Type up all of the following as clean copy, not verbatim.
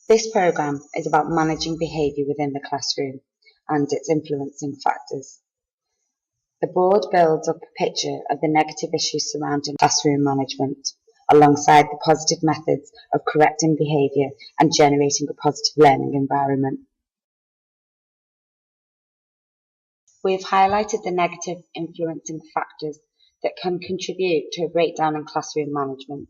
This programme is about managing behaviour within the classroom and its influencing factors. The board builds up a picture of the negative issues surrounding classroom management, alongside the positive methods of correcting behaviour and generating a positive learning environment. We have highlighted the negative influencing factors that can contribute to a breakdown in classroom management.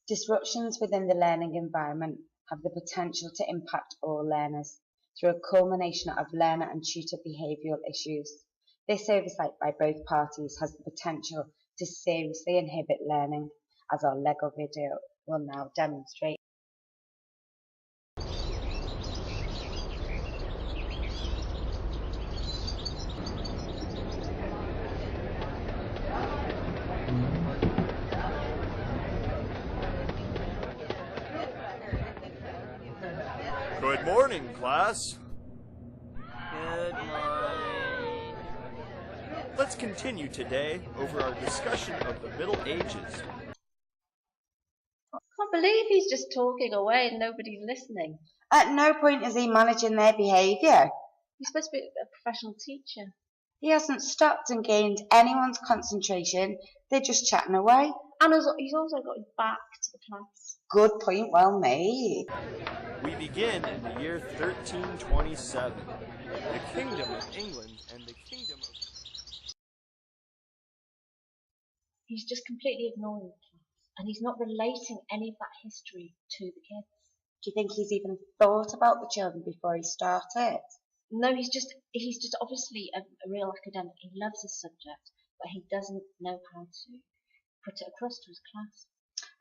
Disruptions within the learning environment have the potential to impact all learners through a culmination of learner and tutor behavioural issues. This oversight by both parties has the potential to seriously inhibit learning, as our Lego video will now demonstrate. Good morning, class. Good morning. Let's continue today over our discussion of the Middle Ages. I can't believe he's just talking away and nobody's listening. At no point is he managing their behaviour. He's supposed to be a professional teacher. He hasn't stopped and gained anyone's concentration. They're just chatting away. And he's also got his back to the class. Good point, well made. We begin in the year 1327. The Kingdom of England and the Kingdom of... He's just completely ignoring the class. And he's not relating any of that history to the kids. Do you think he's even thought about the children before he started? No, he's just obviously a real academic. He loves his subject, but he doesn't know how to put it across to his class.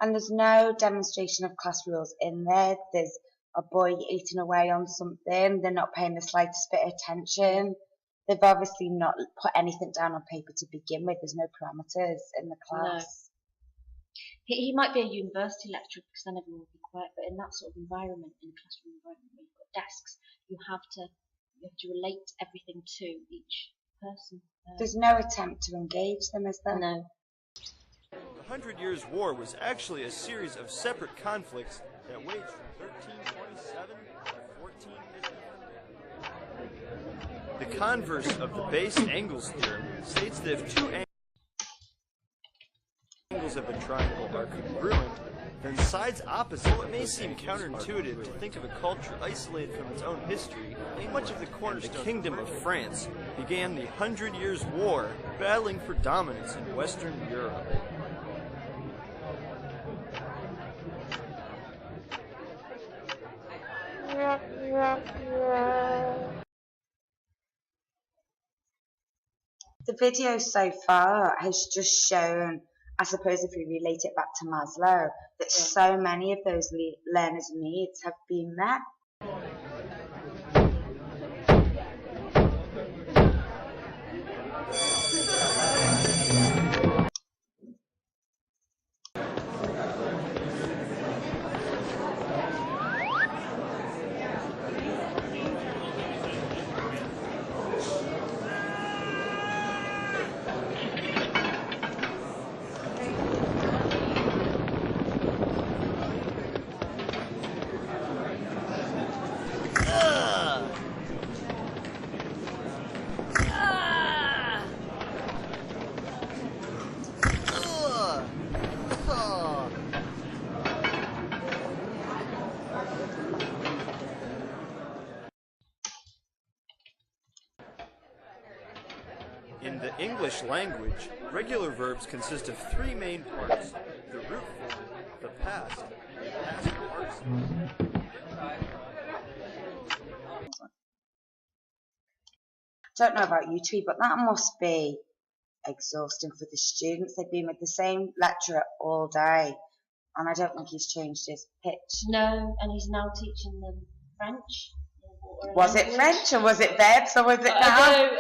And there's no demonstration of class rules in there. There's a boy eating away on something. They're not paying the slightest bit of attention. They've obviously not put anything down on paper to begin with. There's no parameters in the class. No. He might be a university lecturer because then everyone will be quiet, but in that sort of environment, in a classroom environment where you've got desks, you have to relate everything to each person. There's no attempt to engage them, is there? No. The 100 Years' War was actually a series of separate conflicts that waged from 1327 to 1453. The converse of the base-angles theorem states that if two angles of a triangle are congruent, then sides opposite. Though it may seem counterintuitive to think of a culture isolated from its own history, much of the cornerstone Kingdom of France began the 100 Years' War, battling for dominance in Western Europe. The video so far has just shown, I suppose if we relate it back to Maslow, that so many of those learners' needs have been met. In the English language, regular verbs consist of three main parts: the root form, the past, and the past participle. Don't know about you two, but that must be exhausting for the students. They've been with the same lecturer all day, and I don't think he's changed his pitch. No, and he's now teaching them French. Was it French or was it verbs or was it now?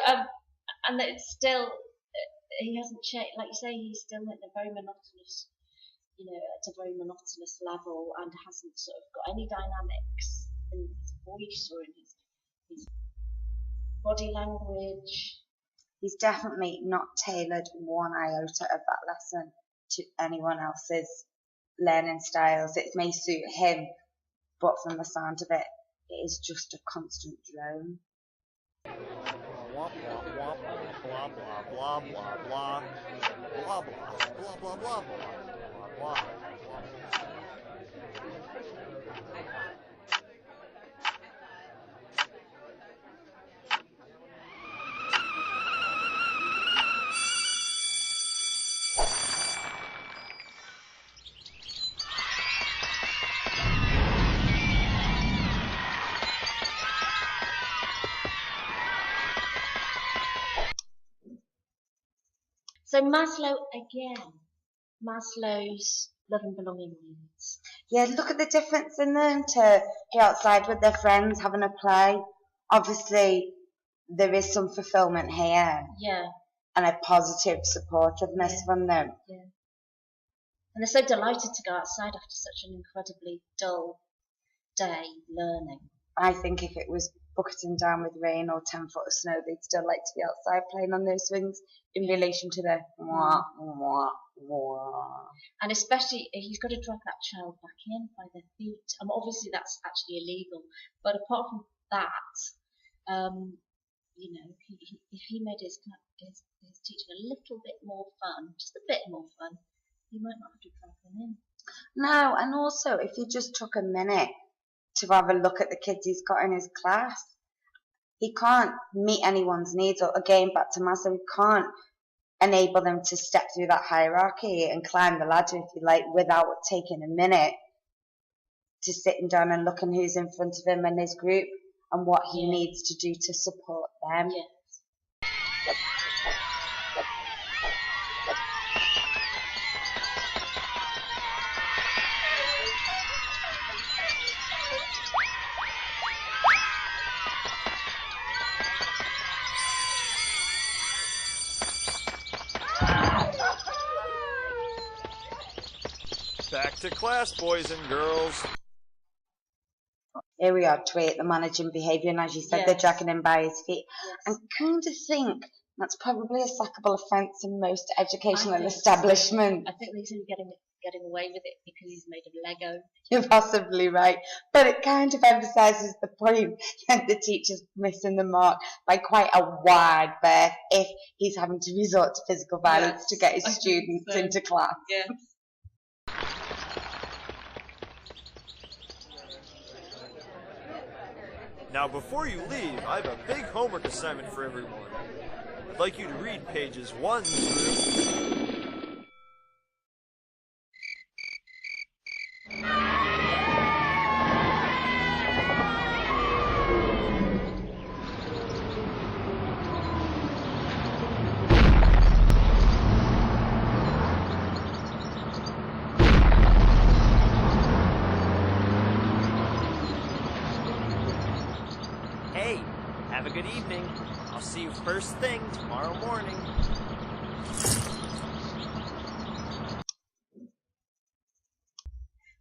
And it's still, he hasn't changed, like you say, he's still at a very monotonous, at a very monotonous level and hasn't sort of got any dynamics in his voice or in his his body language. He's definitely not tailored one iota of that lesson to anyone else's learning styles. It may suit him, but from the sound of it, it is just a constant drone. Blah, blah, blah, blah, blah, blah, blah, blah, blah, blah, blah, blah, blah, blah, blah, blah. So Maslow again. Maslow's love and belonging needs. Yeah, look at the difference in them to be outside with their friends having a play. Obviously, there is some fulfillment here. Yeah. And a positive supportiveness from them. Yeah. And they're so delighted to go outside after such an incredibly dull day learning. I think if it was bucketing down with rain or 10 foot of snow, they'd still like to be outside playing on those swings in relation to the wah, wah, wah. And especially, he's got to drag that child back in by their feet. Obviously, that's actually illegal. But apart from that, you know, if he made his teaching a little bit more fun, just a bit more fun, he might not have to drag them in. No, and also if he just took a minute to have a look at the kids he's got in his class, he can't meet anyone's needs. Or again, back to Maslow, he can't enable them to step through that hierarchy and climb the ladder, if you like, without taking a minute to sitting down and looking who's in front of him and his group and what he needs to do to support them. Yes. Back to class, boys and girls. Here we are, Twee, the managing behaviour, and as you said, they're dragging him by his feet. I kind of think that's probably a sackable offence in most educational establishments. I think he's only getting away with it because he's made of Lego. You're possibly right, but it kind of emphasises the point that the teacher's missing the mark by quite a wide berth if he's having to resort to physical violence to get his students into class. Yes. Now, before you leave, I have a big homework assignment for everyone. I'd like you to read pages 1 through... Hey, have a good evening. I'll see you first thing tomorrow morning.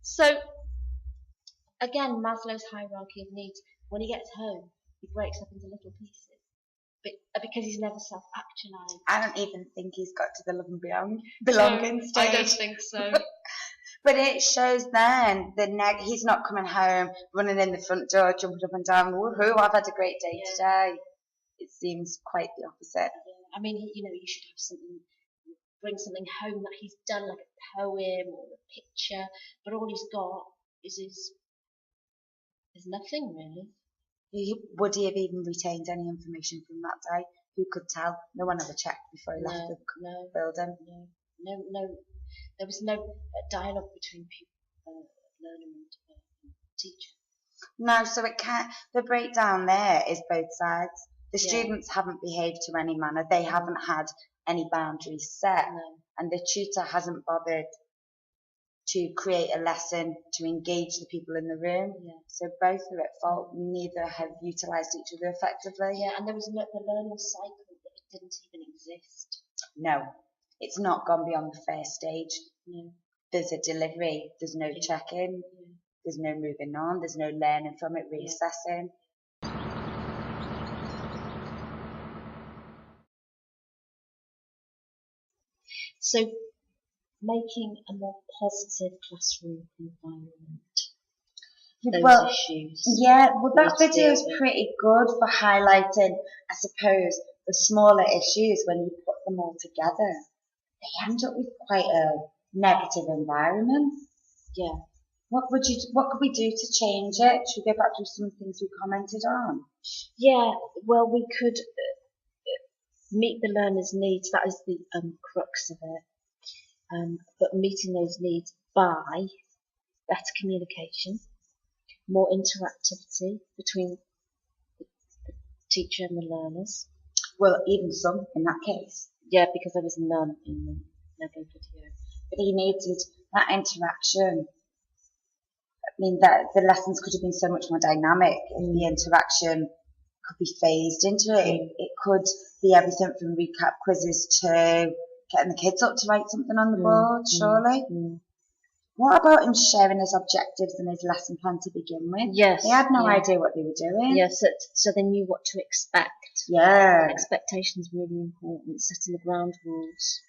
So, again, Maslow's hierarchy of needs. When he gets home, he breaks up into little pieces. Because he's never self-actualized. I don't even think he's got to the love and belonging stage. I don't think so. But it shows then he's not coming home, running in the front door, jumping up and down, woohoo, I've had a great day today. It seems quite the opposite. I mean, you should have something, bring something home that he's done, like a poem or a picture, but all he's got is nothing really. Would he have even retained any information from that day? Who could tell? No one ever checked before he left the building. No. There was no dialogue between learner and teacher. No, so the breakdown there is both sides. The students haven't behaved to any manner. They haven't had any boundaries set. No. And the tutor hasn't bothered to create a lesson to engage the people in the room. Yeah. So both are at fault. Neither have utilised each other effectively. Yeah, and there was the learning cycle that it didn't even exist. No, it's not gone beyond the first stage. No. There's a delivery. There's no check-in. There's no moving on. There's no learning from it, reassessing. So making a more positive classroom environment. Those issues. Yeah, well, that need to video is deal with. pretty good for highlighting, I suppose, the smaller issues when you put them all together. They end up with quite a negative environment. Yeah. What could we do to change it? Should we go back through some things we commented on? Yeah, well, we could meet the learner's needs. That is the crux of it. But meeting those needs by better communication, more interactivity between the teacher and the learners. Well, even some in that case. Yeah, because there was none in the Lego video. But he needed that interaction. I mean, that the lessons could have been so much more dynamic if the interaction could be phased into it. It could be everything from recap quizzes to getting the kids up to write something on the board, surely. What about him sharing his objectives and his lesson plan to begin with? Yes. They had no idea what they were doing. Yes, so they knew what to expect. Yeah. Expectations really important, setting the ground rules.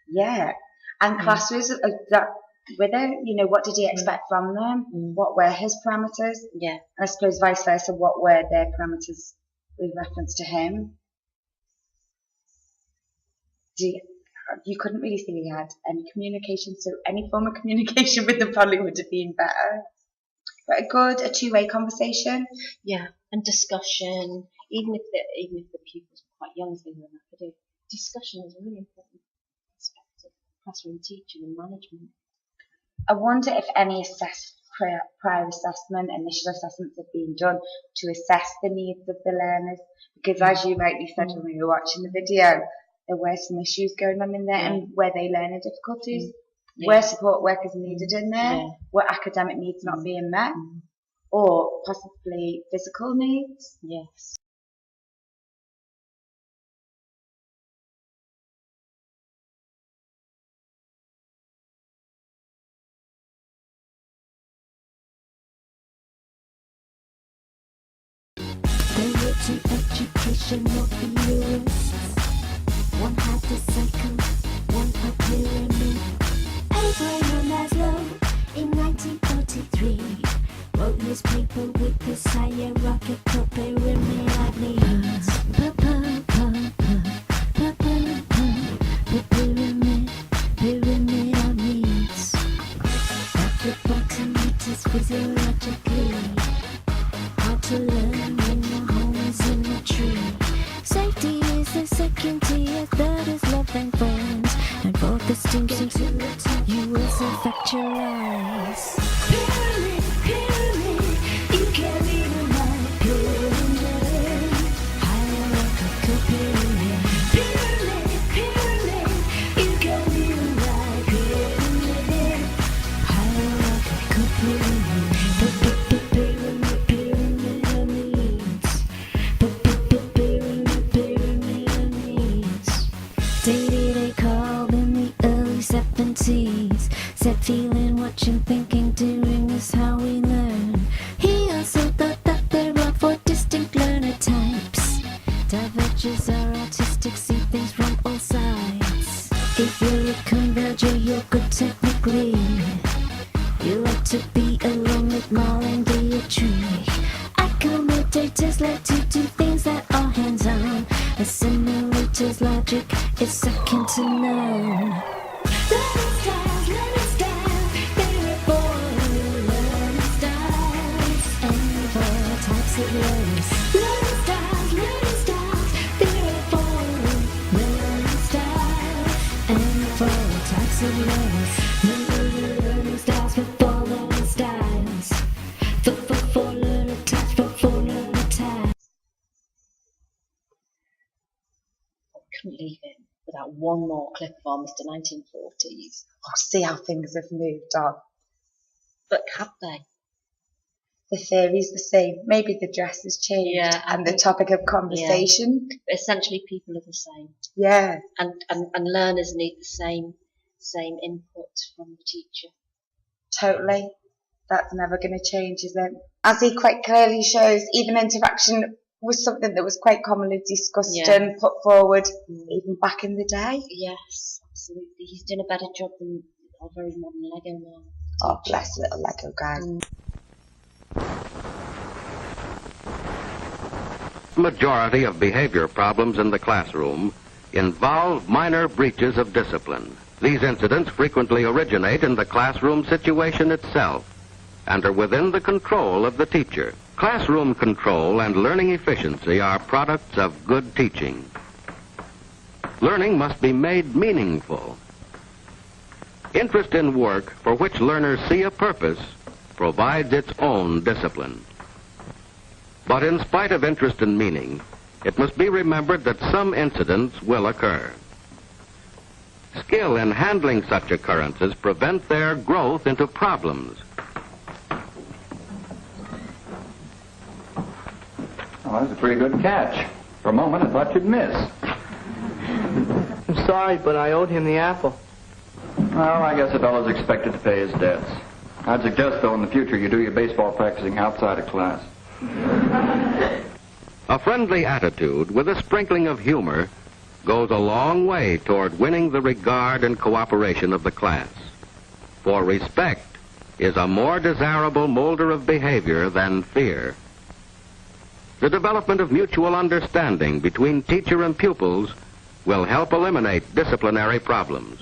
Yeah. And classes that with it, you know, what did he expect from them? What were his parameters? Yeah. I suppose vice versa, what were their parameters with reference to him? You couldn't really see he had any communication, so any form of communication with them probably would have been better. But a two-way conversation. Yeah, and discussion, even if the pupils were quite young as they were in that video, discussion is a really important aspect of classroom teaching and management. I wonder if any prior assessment, initial assessments have been done to assess the needs of the learners, because as you rightly said when we were watching the video, there were some issues going on in there, and were they learning difficulties? Were support workers needed in there? Were academic needs not being met? Or possibly physical needs? Yes. Educational influence. One had the cycle, one a pyramid. Abraham Maslow in 1943 wrote his paper with this hierarchical pyramid of needs. Pyramid of needs. At the bottom it is physiologically hard to learn when your home is in a tree. Safety is the second tier, third is love and friends, and fourth distinction you will self-actualize. Pyramid, pyramid, you can't even run a pyramid. Hierarchical pyramid. Pyramid, pyramid, you can't even run a pyramid. Hierarchical pyramid. Said feeling, watching, thinking, doing is how we learn. He also thought that there are 4 distinct learner types. Divergers are autistic, see things from all sides. If you're a converger, you're good technically. You like to be alone with Mal and Dietrich. Accommodators like to do things that are hands-on. Assimilators' logic is second to none. Learning styles, there are 4 learning styles and 4 types of learners. Learning styles, there are 4 learning styles and 4 types of learners. Learning styles for 4 learning styles. For 4 learning types, for 4 learning types. I couldn't leave it without one more clip of our Mr. 1940s. See how things have moved on. But have they? The theory's the same. Maybe the dress has changed and the topic of conversation. But essentially, people are the same. Yeah. And learners need the same input from the teacher. Totally. That's never going to change, is it? As he quite clearly shows, even interaction was something that was quite commonly discussed and put forward even back in the day. Yes, Absolutely. He's doing a better job than our very modern Lego now. Oh, bless little Lego guy. The majority of behavior problems in the classroom involve minor breaches of discipline. These incidents frequently originate in the classroom situation itself and are within the control of the teacher. Classroom control and learning efficiency are products of good teaching. Learning must be made meaningful. Interest in work for which learners see a purpose provides its own discipline. But in spite of interest and meaning, it must be remembered that some incidents will occur. Skill in handling such occurrences prevent their growth into problems. Oh, that's a pretty good catch. For a moment, I thought you'd miss. I'm sorry, but I owed him the apple. Well, I guess a fellow's expected to pay his debts. I'd suggest, though, in the future you do your baseball practicing outside of class. A friendly attitude with a sprinkling of humor goes a long way toward winning the regard and cooperation of the class. For respect is a more desirable molder of behavior than fear. The development of mutual understanding between teacher and pupils will help eliminate disciplinary problems.